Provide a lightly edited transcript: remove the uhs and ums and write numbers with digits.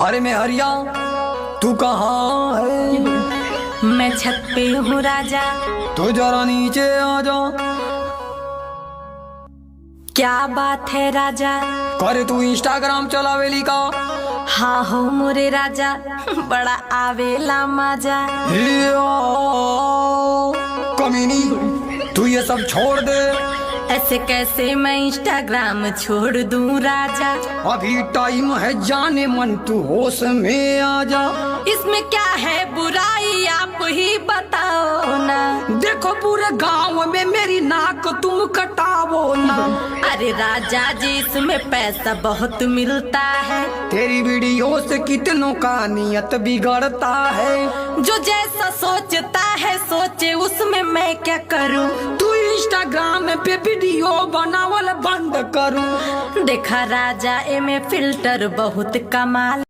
अरे मैं हरिया, तू कहाँ है? मैं छत पे हूँ राजा। तो जरा नीचे आ जा। क्या बात है राजा? करे तू इंस्टाग्राम चलावेली का? हाँ हो मोरे राजा, बड़ा आवेला मजा। कमीनी, तू ये सब छोड़ दे। ऐसे कैसे मैं इंस्टाग्राम छोड़ दूं राजा? अभी टाइम है जाने मन, तू होश में आ जा। इसमें क्या है बुराई, आप ही बताओ ना। देखो पूरे गांव में मेरी नाक तुम कटावो ना। अरे राजा जी, इसमें पैसा बहुत मिलता है। तेरी वीडियो से कितनों का नियत बिगड़ता है। जो जैसा सोचता है सोचे, उसमें मैं क्या करूं? तू इंस्टाग्राम पे वीडियो बनावल बंद करूं। देखा राजा, एमे फिल्टर बहुत कमाल।